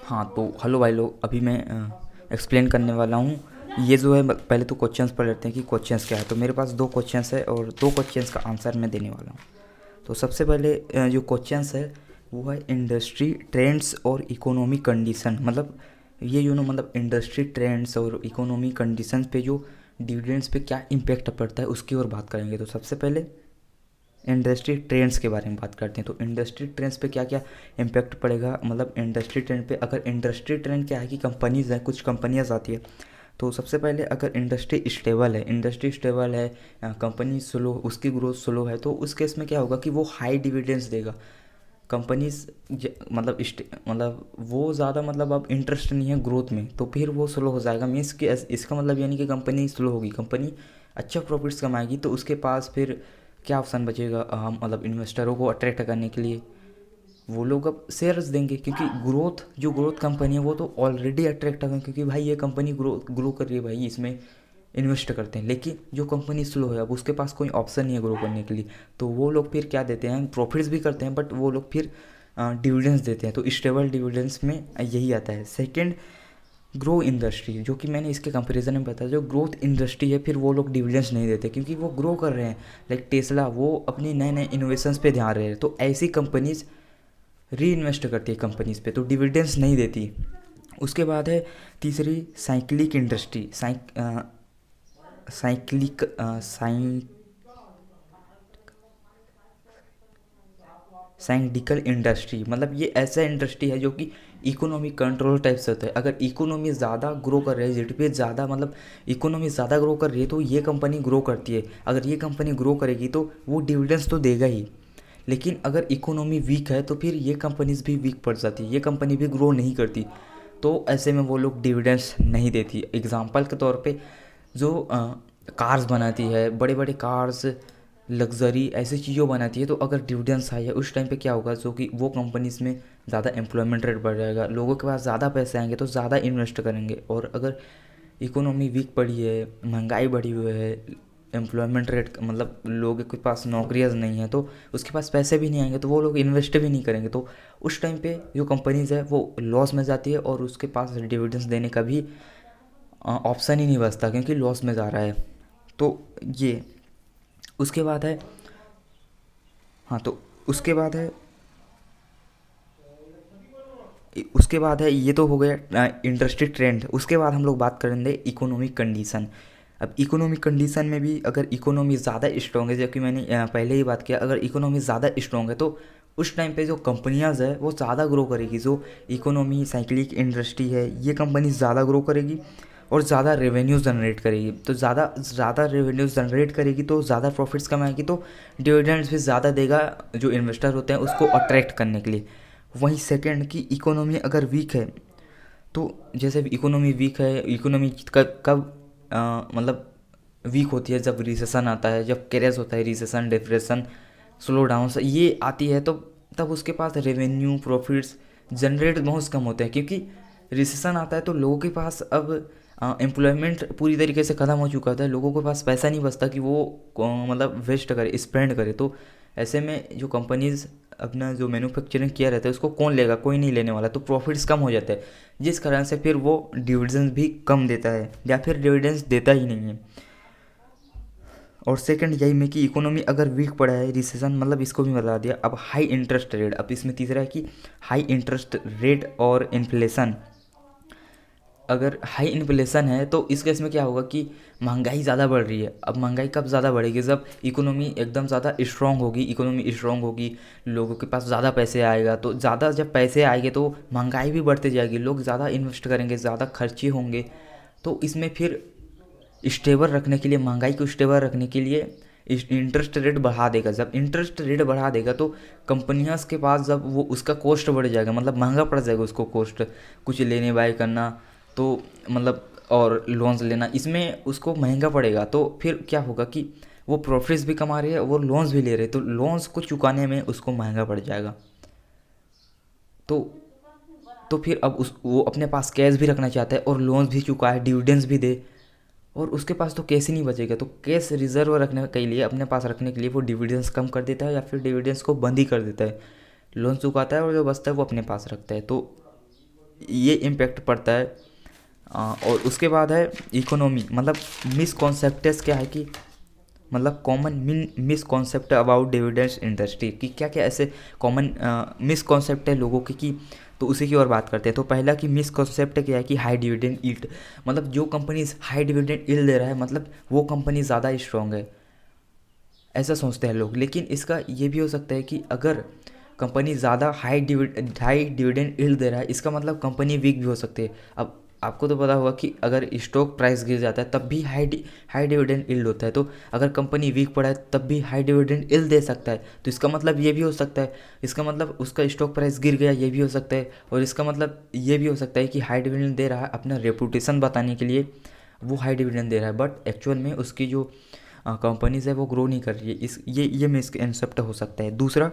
हाँ, तो हेलो भाई लोग, अभी मैं एक्सप्लेन करने वाला हूँ। ये जो है, पहले तो क्वेश्चंस पढ़ लेते हैं कि क्वेश्चंस क्या है। तो मेरे पास दो क्वेश्चंस है और दो क्वेश्चंस का आंसर मैं देने वाला हूँ। तो सबसे पहले जो क्वेश्चंस है वो है इंडस्ट्री ट्रेंड्स और इकोनॉमी कंडीशन। मतलब ये मतलब इंडस्ट्री ट्रेंड्स और इकोनॉमी कंडीशन पे जो डिविडेंड्स पे क्या इम्पेक्ट पड़ता है उसकी ओर बात करेंगे। तो सबसे पहले इंडस्ट्री ट्रेंड्स के बारे में बात करते हैं। तो इंडस्ट्री ट्रेंड्स पे क्या क्या इम्पैक्ट पड़ेगा, मतलब इंडस्ट्री ट्रेंड पे। अगर इंडस्ट्री ट्रेंड क्या है कि कंपनीज़ हैं, कुछ कंपनियाँ आती है। तो सबसे पहले अगर इंडस्ट्री स्टेबल है, कंपनी स्लो, उसकी ग्रोथ स्लो है, तो उस केस में क्या होगा कि वो हाई डिविडेंड्स देगा। कंपनीज मतलब वो ज़्यादा मतलब अब इंटरेस्ट नहीं है ग्रोथ में, तो फिर वो स्लो हो जाएगा। मीन्स कि इसका मतलब यानी कि कंपनी स्लो होगी, कंपनी अच्छा प्रॉफिट्स कमाएगी, तो उसके पास फिर क्या ऑप्शन बचेगा, हम मतलब इन्वेस्टरों को अट्रैक्ट करने के लिए वो लोग अब शेयर्स देंगे। क्योंकि ग्रोथ कंपनी है वो तो ऑलरेडी अट्रैक्टिव है, क्योंकि भाई ये कंपनी ग्रो कर रही है, भाई इसमें इन्वेस्ट करते हैं। लेकिन जो कंपनी स्लो है, अब उसके पास कोई ऑप्शन नहीं है ग्रो करने के लिए, तो वो लोग फिर क्या देते हैं, प्रॉफिट्स भी करते हैं, बट वो लोग फिर डिविडेंड्स देते हैं। तो स्टेबल डिविडेंड्स में यही आता है। सेकंड, ग्रो इंडस्ट्री, जो कि मैंने इसके कंपैरिजन में बताया, जो ग्रोथ इंडस्ट्री है फिर वो लोग डिविडेंड्स नहीं देते, क्योंकि वो ग्रो कर रहे हैं। लाइक टेस्ला, वो अपनी नए नए इनोवेशंस पे ध्यान रहे हैं, तो ऐसी कंपनीज री इन्वेस्ट करती है कंपनीज पे, तो डिविडेंड्स नहीं देती। उसके बाद है तीसरी, साइक्लिक इंडस्ट्री। साइक्लिक साइंटिकल इंडस्ट्री, मतलब ये ऐसा इंडस्ट्री है जो कि इकोनॉमी कंट्रोल टाइप से होता है। अगर इकोनॉमी ज़्यादा ग्रो कर रही है, जीडीपी ज़्यादा, मतलब इकोनॉमी ज़्यादा ग्रो कर रही है, तो ये कंपनी ग्रो करती है। अगर ये कंपनी ग्रो करेगी तो वो डिविडेंड्स तो देगा ही। लेकिन अगर इकोनॉमी वीक है तो फिर ये कंपनीज भी वीक पड़ जाती है, ये कंपनी भी ग्रो नहीं करती, तो ऐसे में वो लोग डिविडेंड्स नहीं देती। एग्जांपल के तौर पे जो कार्स बनाती है, बड़े बड़े कार्स, लग्जरी ऐसी चीज़ों बनाती है, तो अगर डिविडेंड्स आए उस टाइम पे क्या होगा, जो कि वो कंपनीज में ज़्यादा एम्प्लॉयमेंट रेट बढ़ जाएगा, लोगों के पास ज़्यादा पैसे आएंगे तो ज़्यादा इन्वेस्ट करेंगे। और अगर इकोनॉमी वीक पड़ी है, महंगाई बढ़ी हुई है, एम्प्लॉयमेंट रेट मतलब लोगों के पास नौकरियाँ नहीं है, तो उसके पास पैसे भी नहीं आएंगे, तो वो लोग इन्वेस्ट भी नहीं करेंगे। तो उस टाइम पे जो कंपनीज है वो लॉस में जाती है और उसके पास डिविडेंड्स देने का भी ऑप्शन ही नहीं बचता, क्योंकि लॉस में जा रहा है। तो ये उसके बाद है, हाँ, तो उसके बाद है उसके बाद है ये तो हो गया इंडस्ट्री ट्रेंड। उसके बाद हम लोग बात करेंगे इकोनॉमिक कंडीशन। अब इकोनॉमिक कंडीशन में भी अगर इकोनॉमी ज़्यादा स्ट्रॉन्ग है, जबकि मैंने पहले ही बात किया, अगर इकोनॉमी ज़्यादा स्ट्रॉन्ग है तो उस टाइम पे जो कंपनियां है वो ज़्यादा ग्रो करेगी। जो इकोनॉमी साइक्लिक इंडस्ट्री है, ये कंपनी ज़्यादा ग्रो करेगी और ज़्यादा रेवेन्यू जनरेट करेगी। तो ज़्यादा ज़्यादा रेवेन्यू जनरेट करेगी तो ज़्यादा प्रॉफिट्स कमाएगी, तो डिविडेंड्स भी ज़्यादा देगा जो इन्वेस्टर होते हैं उसको अट्रैक्ट करने के लिए। वहीं सेकंड की इकोनॉमी अगर वीक है, तो जैसे इकोनॉमी वीक है, इकोनॉमी कब कब मतलब वीक होती है, जब रिसेशन आता है, जब क्रैश होता है, रिसेशन, डिप्रेशन, स्लो डाउन ये आती है, तो तब उसके पास रेवेन्यू प्रॉफिट्स जनरेट बहुत कम होते हैं। क्योंकि रिसेशन आता है तो लोगों के पास अब एम्प्लॉयमेंट पूरी तरीके से ख़त्म हो चुका होता है, लोगों के पास पैसा नहीं बचता कि वो मतलब वेस्ट करे, स्पेंड करे। तो ऐसे में जो कंपनीज अपना जो मैन्युफैक्चरिंग किया रहता है उसको कौन लेगा, कोई नहीं लेने वाला, तो प्रॉफिट्स कम हो जाते हैं, जिस कारण से फिर वो डिविडेंड्स भी कम देता है या फिर डिविडेंड्स देता ही नहीं है। और सेकंड यही में कि इकोनॉमी अगर वीक पड़ा है, रिसेशन, मतलब इसको भी बता दिया। अब हाई इंटरेस्ट रेट, अब इसमें तीसरा है कि हाई इंटरेस्ट रेट और इन्फ्लेशन। अगर हाई इन्फ्लेशन है तो इस केस में क्या होगा कि महंगाई ज़्यादा बढ़ रही है। अब महंगाई कब ज़्यादा बढ़ेगी, जब इकोनॉमी एकदम ज़्यादा स्ट्रांग होगी, इकोनॉमी स्ट्रांग होगी, लोगों के पास ज़्यादा पैसे आएगा, तो ज़्यादा जब पैसे आएंगे तो महंगाई भी बढ़ती जाएगी, लोग ज़्यादा इन्वेस्ट करेंगे, ज़्यादा खर्चे होंगे। तो इसमें फिर स्टेबल रखने के लिए, महंगाई को स्टेबल रखने के लिए इंटरेस्ट रेट बढ़ा देगा। जब इंटरेस्ट रेट बढ़ा देगा तो कंपनियां के पास जब वो उसका कॉस्ट बढ़ जाएगा, मतलब महंगा पड़ जाएगा उसको कॉस्ट, कुछ लेने बाय करना, तो मतलब और लोन्स लेना, इसमें उसको महंगा पड़ेगा। तो फिर क्या होगा कि वो प्रॉफिट्स भी कमा रहे हैं, वो लोन्स भी ले रहे हैं, तो लोन्स को चुकाने में उसको महंगा पड़ जाएगा। तो फिर अब उस वो अपने पास कैश भी रखना चाहता है और लोन्स भी चुकाए, डिविडेंड्स भी दे, और उसके पास तो कैश ही नहीं बचेगा। तो कैश रिजर्व रखने के लिए, अपने पास रखने के लिए वो डिविडेंड्स कम कर देता है या फिर डिविडेंड्स को बंद ही कर देता है, लोन चुकाता है और जो बचता है वो अपने पास रखता है। तो ये इम्पेक्ट पड़ता है। और उसके बाद है इकोनॉमी, मतलब मिसकॉन्सेप्ट्स क्या है कि मतलब common misconcept about dividends industry की क्या क्या ऐसे कॉमन मिसकॉन्सेप्ट है लोगों की कि तो उसी की ओर बात करते हैं। तो पहला कि मिसकॉन्सेप्ट क्या है कि हाई डिविडेंड यील्ड, मतलब जो कंपनी हाई डिविडेंड यील्ड दे रहा है मतलब वो कंपनी ज़्यादा स्ट्रांग है, ऐसा सोचते हैं लोग। लेकिन इसका ये भी हो सकता है कि अगर कंपनी ज़्यादा हाई डिविडेंड यील्ड दे रहा है इसका मतलब कंपनी वीक भी हो सकती है। अब आपको तो पता होगा कि अगर स्टॉक प्राइस गिर जाता है तब भी हाई डिविडेंड यील्ड होता है। तो अगर कंपनी वीक पड़ा है तब भी हाई डिविडेंड यील्ड दे सकता है। तो इसका मतलब ये भी हो सकता है, इसका मतलब उसका स्टॉक प्राइस गिर गया ये भी हो सकता है। और इसका मतलब ये भी हो सकता है कि हाई डिविडेंड दे रहा है अपना रेपुटेशन बताने के लिए वो हाई डिविडेंड दे रहा है, बट एक्चुअल में उसकी जो कंपनीज है वो ग्रो नहीं कर रही है। इस ये मिसकंसेप्ट हो सकता है। दूसरा,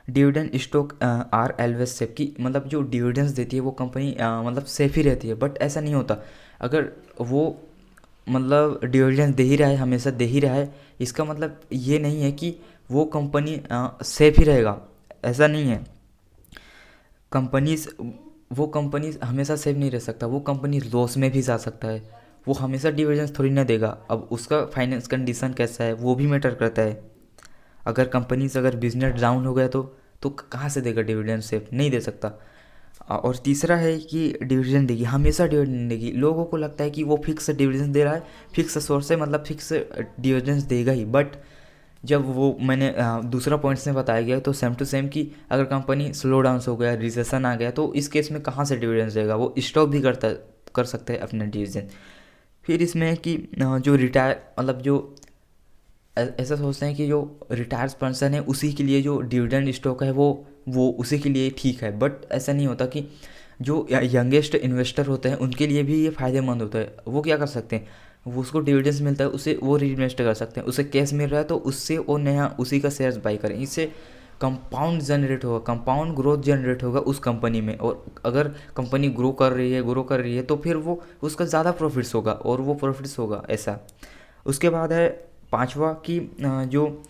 dividend stock are always safe की मतलब जो डिविडेंड्स देती है वो कंपनी मतलब सेफ ही रहती है, बट ऐसा नहीं होता। अगर वो मतलब डिविडेंड दे ही रहा है, हमेशा दे ही रहा है, इसका मतलब ये नहीं है कि वो कंपनी सेफ ही रहेगा, ऐसा नहीं है। कंपनीज वो कंपनीज हमेशा सेफ नहीं रह सकता, वो कंपनी लॉस में भी जा सकता है। वो हमेशा डिविडेंड्स थोड़ी ना देगा। अब उसका फाइनेंस कंडीशन कैसा है वो भी मैटर करता है। अगर कंपनीज अगर बिजनेस डाउन हो गया तो कहाँ से देगा डिविडेंड, सेफ नहीं दे सकता। और तीसरा है कि डिविडेंड देगी, हमेशा डिविडेंड देगी। लोगों को लगता है कि वो फिक्स डिविडेंड दे रहा है, फिक्स सोर्स है मतलब फिक्स डिविडेंड देगा ही, बट जब वो मैंने दूसरा पॉइंट्स में बताया गया तो सेम टू सेम कि अगर कंपनी स्लो डाउन हो गया, रिसेशन आ गया, तो इस केस में कहाँ से डिविडेंड देगा, वो स्टॉप भी कर सकते हैं अपने डिविडेंड। फिर इसमें है कि जो रिटायर मतलब जो ऐसा सोचते हैं कि जो रिटायर्ड पर्सन है उसी के लिए जो डिविडेंड स्टॉक है वो उसी के लिए ठीक है, बट ऐसा नहीं होता कि जो यंगेस्ट इन्वेस्टर होते हैं उनके लिए भी ये फ़ायदेमंद होता है। वो क्या कर सकते हैं, वो उसको डिविडेंड्स मिलता है उसे वो री इन्वेस्ट कर सकते हैं, उसे कैश मिल रहा है तो उससे वो नया उसी का शेयर्स बाई करें। इससे कंपाउंड जनरेट होगा, कंपाउंड ग्रोथ जनरेट होगा उस कंपनी में। और अगर कंपनी ग्रो कर रही है तो फिर वो उसका ज़्यादा प्रॉफिट्स होगा और वो प्रॉफिट्स होगा ऐसा। उसके बाद है पांचवा कि जो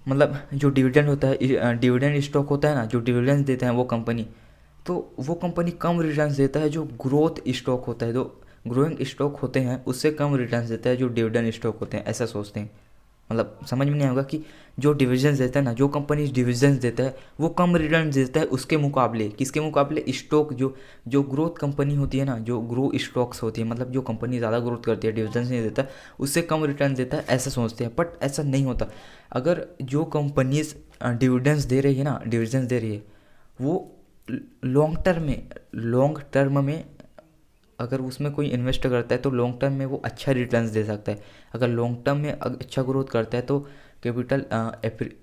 मतलब जो डिविडेंड होता है, डिविडेंड स्टॉक होता है ना, जो डिविडेंड देते हैं वो कंपनी, तो वो कंपनी कम रिटर्न्स देता है। जो ग्रोथ स्टॉक होता है, जो ग्रोइंग स्टॉक होते हैं उससे कम रिटर्न्स देता है जो डिविडेंड स्टॉक होते हैं, ऐसा सोचते हैं। मतलब समझ में नहीं आएगा कि जो डिविडेंड्स देता है ना, जो कंपनी डिविडेंड्स देता है वो कम रिटर्न देता है उसके मुकाबले, किसके मुकाबले, स्टॉक जो जो ग्रोथ कंपनी होती है ना, जो ग्रो स्टॉक्स होती है, मतलब जो कंपनी ज़्यादा ग्रोथ करती है डिविडेंड्स नहीं देता उससे कम रिटर्न देता है, ऐसा सोचते हैं। बट ऐसा नहीं होता। अगर जो कंपनीज डिविडेंड्स दे रही है ना, डिविडेंड्स दे रही है वो लॉन्ग टर्म में अगर उसमें कोई इन्वेस्ट करता है तो लॉन्ग टर्म में वो अच्छा रिटर्न्स दे सकता है। अगर लॉन्ग टर्म में अच्छा ग्रोथ करता है तो कैपिटल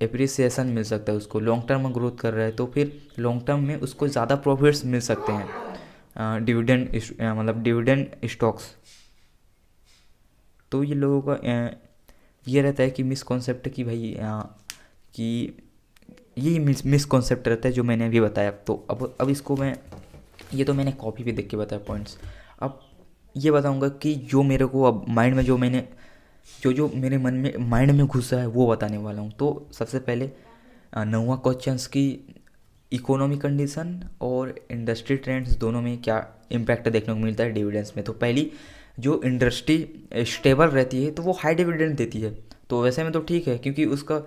एप्रिसिएशन मिल सकता है उसको। लॉन्ग टर्म में ग्रोथ कर रहा है तो फिर लॉन्ग टर्म में उसको ज़्यादा प्रॉफिट्स मिल सकते हैं डिविडेंड मतलब डिविडेंड स्टॉक्स। तो ये लोगों का ये रहता है कि मिसकॉन्सेप्ट कि भाई कि यही मिसकॉन्सेप्ट रहता है जो मैंने अभी बताया। तो अब इसको मैं ये तो मैंने कॉपी पे देख के बताया पॉइंट्स। अब ये बताऊंगा कि जो मेरे को अब माइंड में जो मैंने जो मेरे मन में माइंड में घुसा है वो बताने वाला हूँ। तो सबसे पहले 9वां क्वेश्चंस की इकोनॉमिक कंडीशन और इंडस्ट्री ट्रेंड्स दोनों में क्या इम्पैक्ट देखने को मिलता है डिविडेंड्स में। तो पहली, जो इंडस्ट्री स्टेबल रहती है तो वो हाई डिविडेंड देती है, तो वैसे में तो ठीक है क्योंकि उसका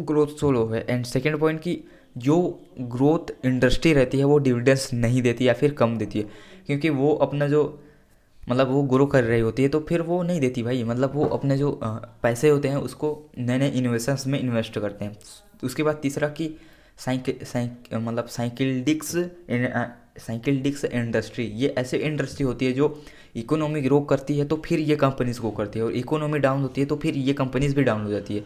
ग्रोथ सोलो है। एंड सेकेंड पॉइंट कि जो ग्रोथ इंडस्ट्री रहती है वो डिविडेंड्स नहीं देती या फिर कम देती है, क्योंकि वो अपना जो मतलब वो ग्रो कर रही होती है तो फिर वो नहीं देती भाई। मतलब वो अपने जो पैसे होते हैं उसको नए नए इन्वेस्टर्स में इन्वेस्ट करते हैं। उसके बाद तीसरा कि मतलब साइकिल डिक्स इंडस्ट्री, ये ऐसे इंडस्ट्री होती है जो इकोनॉमी ग्रो करती है तो फिर ये कंपनीज ग्रो करती है, और इकोनॉमी डाउन होती है तो फिर ये कंपनीज भी डाउन हो जाती है।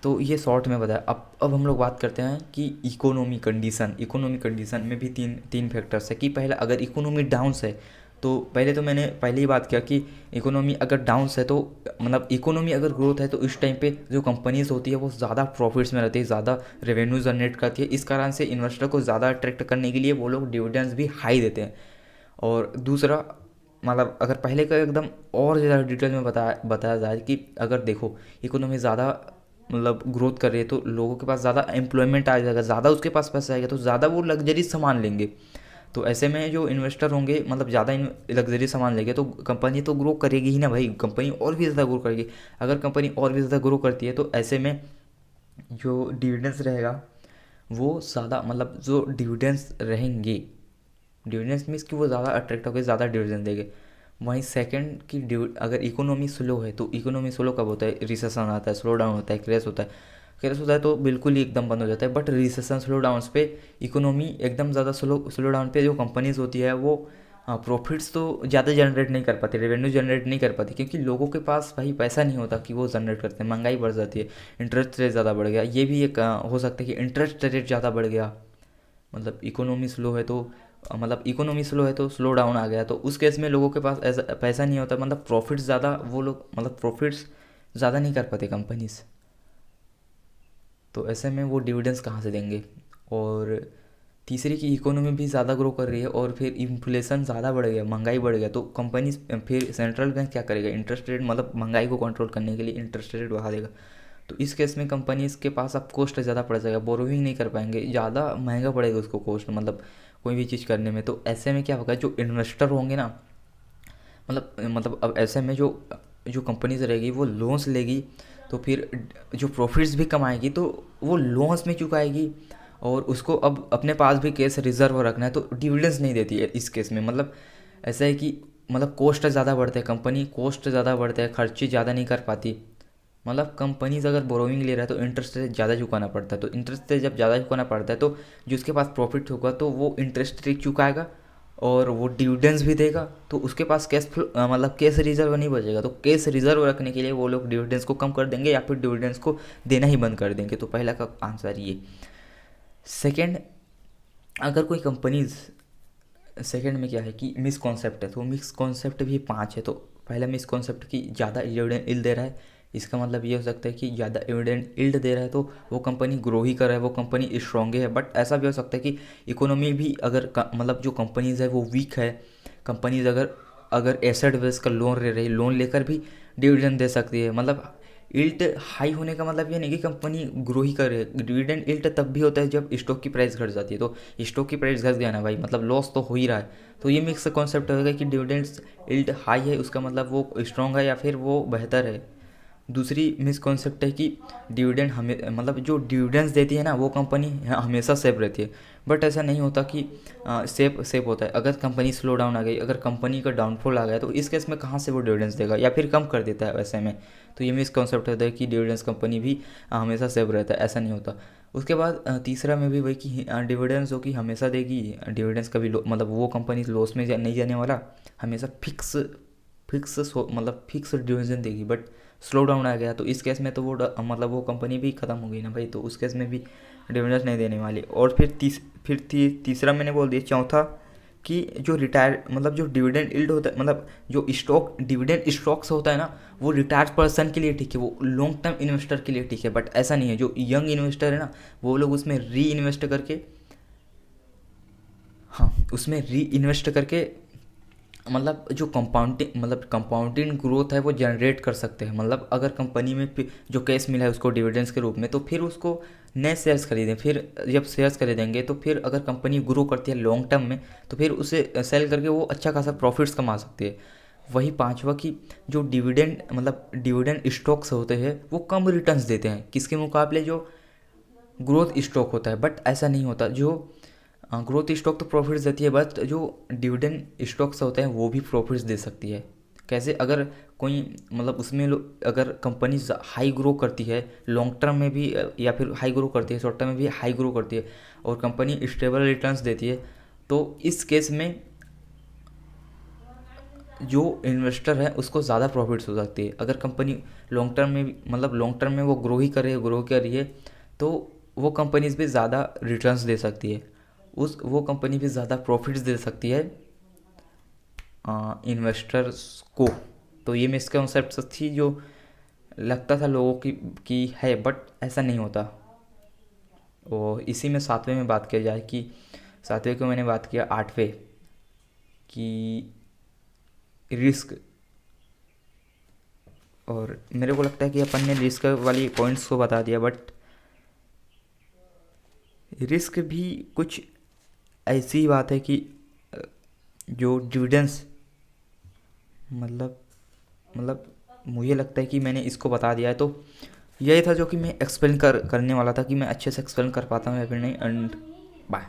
तो ये शॉर्ट में बताया। अब हम लोग बात करते हैं कि इकोनॉमी कंडीशन में भी तीन तीन फैक्टर्स है कि पहला, अगर इकोनॉमी डाउन है तो मैंने पहले ही बात किया कि इकोनॉमी अगर डाउन है तो मतलब इकोनॉमी अगर ग्रोथ है तो इस टाइम पे जो कंपनीज होती है वो ज़्यादा प्रॉफिट्स में रहती है, ज़्यादा रेवेन्यू जनरेट करती है। इस कारण से इन्वेस्टर को ज़्यादा अट्रैक्ट करने के लिए वो लोग डिविडेंड्स भी हाई देते हैं। और दूसरा, मतलब अगर पहले का एकदम और ज़्यादा डिटेल में बताया जाए कि अगर देखो इकोनॉमी ज़्यादा मतलब ग्रोथ कर रही है तो लोगों के पास ज़्यादा एम्प्लॉयमेंट आ जाएगा, ज़्यादा उसके पास पैसा आएगा तो ज़्यादा वो लग्जरी सामान लेंगे। तो ऐसे में जो इन्वेस्टर होंगे मतलब ज़्यादा लग्जरी सामान लेंगे तो कंपनी तो ग्रो करेगी ही ना भाई, कंपनी और भी ज़्यादा ग्रो करेगी। अगर कंपनी और भी ज़्यादा ग्रो करती है तो ऐसे में जो डिविडेंड्स रहेगा वो ज़्यादा मतलब जो डिविडेंड्स रहेंगे, डिविडेंड्स मीन्स कि वो ज़्यादा अट्रैक्ट होकर ज़्यादा डिविडेंड देंगे। वहीं सेकंड की अगर इकोनॉमी स्लो है तो इकोनॉमी स्लो कब होता है, रिसेशन आता है, स्लो डाउन होता है, क्रैश होता है। क्रैश होता है तो बिल्कुल ही एकदम बंद हो जाता है। बट रिसेशन स्लो डाउन पे इकोनॉमी एकदम ज़्यादा स्लो डाउन पे जो कंपनीज होती है वो प्रॉफिट्स तो ज़्यादा जनरेट नहीं कर पाती, रेवेन्यू जनरेट नहीं कर पाती, क्योंकि लोगों के पास भाई पैसा नहीं होता कि वो जनरेट करते हैं, महंगाई बढ़ जाती है, इंटरेस्ट रेट ज़्यादा बढ़ गया। ये भी एक हो सकता है कि इंटरेस्ट रेट ज़्यादा बढ़ गया, मतलब इकोनॉमी स्लो है तो मतलब इकोनॉमी स्लो है तो स्लो डाउन आ गया, तो उस केस में लोगों के पास ऐसा पैसा नहीं होता, मतलब प्रॉफिट्स ज़्यादा वो लोग मतलब प्रॉफिट्स ज़्यादा नहीं कर पाते कंपनीज। तो ऐसे में वो डिविडेंड्स कहाँ से देंगे। और तीसरी की इकोनॉमी भी ज़्यादा ग्रो कर रही है और फिर इन्फ्लेशन ज़्यादा बढ़ गया, महंगाई बढ़ गया, तो कंपनीज फिर सेंट्रल बैंक क्या करेगा, इंटरेस्ट रेट मतलब महंगाई को कंट्रोल करने के लिए इंटरेस्ट रेट बढ़ा देगा। तो इस केस में कंपनीज के पास अब कॉस्ट ज़्यादा पड़ जाएगा, बोरोविंग नहीं कर पाएंगे, ज़्यादा महंगा पड़ेगा उसको कॉस्ट मतलब कोई भी चीज़ करने में। तो ऐसे में क्या होगा, जो इन्वेस्टर होंगे ना, मतलब अब ऐसे में जो जो कंपनीज रहेगी वो लोन्स लेगी, तो फिर जो प्रॉफिट्स भी कमाएगी तो वो लोन्स में चुकाएगी, और उसको अब अपने पास भी कैश रिजर्व रखना है तो डिविडेंड्स नहीं देती है इस केस में। मतलब ऐसा है कि मतलब कॉस्ट ज़्यादा बढ़ता है, कंपनी कॉस्ट ज़्यादा बढ़ता है, खर्चे ज़्यादा नहीं कर पाती। मतलब कंपनीज अगर बोरोइंग ले रहा है तो इंटरेस्ट रेट ज़्यादा चुकाना पड़ता है, तो इंटरेस्ट रेट जब ज़्यादा चुकाना पड़ता है तो जो उसके पास प्रॉफिट होगा तो वो इंटरेस्ट रेट चुकाएगा और वो डिविडेंड्स भी देगा, तो उसके पास कैश फ्लो मतलब कैश रिजर्व नहीं बचेगा। तो कैश रिजर्व रखने के लिए वो लोग डिविडेंड्स को कम कर देंगे या फिर डिविडेंड्स को देना ही बंद कर देंगे। तो पहला का आंसर ये। सेकंड, अगर कोई कंपनीज, सेकंड में क्या है कि मिसकॉन्सेप्ट है, तो मिसकॉन्सेप्ट भी पांच है। तो पहला मिसकॉन्सेप्ट कि ज़्यादा डिविडेंड इल्ड दे रहा है, इसका मतलब ये हो सकता है कि ज़्यादा डिविडेंड इल्ड दे रहा है तो वो कंपनी ग्रो ही कर रहा है, वो कंपनी स्ट्रॉन्ग है। बट ऐसा भी हो सकता है कि इकोनॉमी भी अगर मतलब जो कंपनीज है वो वीक है, कंपनीज अगर अगर एसेट बेस का लोन ले रही, लोन लेकर भी डिविडेंड दे सकती है। मतलब इल्ट हाई होने का मतलब ये नहीं कि कंपनी ग्रो ही करे, डिविडेंड इल्ट तब भी होता है जब स्टॉक की प्राइस घट जाती है। तो स्टॉक की प्राइस घट गया ना भाई, मतलब लॉस तो हो ही रहा है। तो ये मिक्स कॉन्सेप्ट होगा कि डिविडेंड्स इल्ट हाई है उसका मतलब वो स्ट्रॉन्ग है या फिर वो बेहतर है। दूसरी मिसकॉन्सेप्ट है कि डिविडेंड हमें मतलब जो डिविडेंड्स देती है ना वो कंपनी हमेशा सेफ रहती है। बट ऐसा नहीं होता कि सेफ सेफ होता है। अगर कंपनी स्लो डाउन आ गई, अगर कंपनी का डाउनफॉल आ गया तो इस केस में कहाँ से वो डिविडेंड्स देगा या फिर कम कर देता है वैसे में। तो ये मिसकॉन्सेप्ट होता है कि डिविडेंड्स कंपनी भी हमेशा सेफ रहता है, ऐसा नहीं होता। उसके बाद तीसरा में भी वही कि डिविडेंड्स जो कि हमेशा देगी, डिविडेंड्स कभी मतलब वो कंपनी लॉस में नहीं जाने वाला, हमेशा फिक्स फिक्स मतलब फिक्स डिविडेंड देगी। बट स्लो डाउन आ गया तो इस केस में तो वो मतलब वो कंपनी भी ख़त्म हो गई ना भाई, तो उस केस में भी डिविडेंड्स नहीं देने वाली। और फिर तीसरा मैंने बोल दिया। चौथा कि जो रिटायर मतलब जो डिविडेंड इल्ड होता है, मतलब जो स्टॉक डिविडेंड स्टॉक्स होता है ना वो रिटायर्ड पर्सन के लिए ठीक है, वो लॉन्ग टर्म इन्वेस्टर के लिए ठीक है। बट ऐसा नहीं है, जो यंग इन्वेस्टर है ना वो लोग उसमें री इन्वेस्ट करके, हाँ उसमें री इन्वेस्ट करके मतलब जो कंपाउंडिंग ग्रोथ है वो जनरेट कर सकते हैं। मतलब अगर कंपनी में जो कैश मिला है उसको डिविडेंड्स के रूप में, तो फिर उसको नए शेयर्स खरीदें, फिर जब शेयर्स खरीदेंगे तो फिर अगर कंपनी ग्रो करती है लॉन्ग टर्म में तो फिर उसे सेल करके वो अच्छा खासा प्रॉफिट्स कमा सकती है। वही पांचवा कि जो डिविडेंड स्टॉक्स होते हैं वो कम रिटर्न्स देते हैं किसके मुकाबले जो ग्रोथ स्टॉक होता है। बट ऐसा नहीं होता, जो ग्रोथ स्टॉक तो प्रॉफिट्स देती है, बट जो डिविडेंड स्टॉक्स होते हैं वो भी प्रॉफिट्स दे सकती है। कैसे, अगर कोई मतलब उसमें अगर कंपनी हाई ग्रो करती है लॉन्ग टर्म में भी या फिर हाई ग्रो करती है शॉर्ट टर्म में भी हाई ग्रो करती है और कंपनी स्टेबल रिटर्न्स देती है, तो इस केस में जो इन्वेस्टर है उसको ज़्यादा प्रॉफिट्स हो सकती है। अगर कंपनी लॉन्ग टर्म में भी मतलब लॉन्ग टर्म में वो ग्रो कर रही है तो वो कंपनीज भी ज़्यादा रिटर्न्स दे सकती है, वो कंपनी भी ज़्यादा प्रॉफिट्स दे सकती है इन्वेस्टर्स को। तो ये मिसकॉन्सेप्ट थी जो लगता था लोगों की है, बट ऐसा नहीं होता। और इसी में सातवें में बात किया जाए कि सातवें को मैंने बात किया आठवें कि रिस्क। और मेरे को लगता है कि अपन ने रिस्क वाली पॉइंट्स को बता दिया, बट रिस्क भी कुछ ऐसी बात है कि जो डिविडेंस, मतलब मतलब मुझे लगता है कि मैंने इसको बता दिया है। तो यही था जो कि मैं एक्सप्लेन करने वाला था, कि मैं अच्छे से एक्सप्लेन कर पाता हूँ या फिर नहीं। And bye.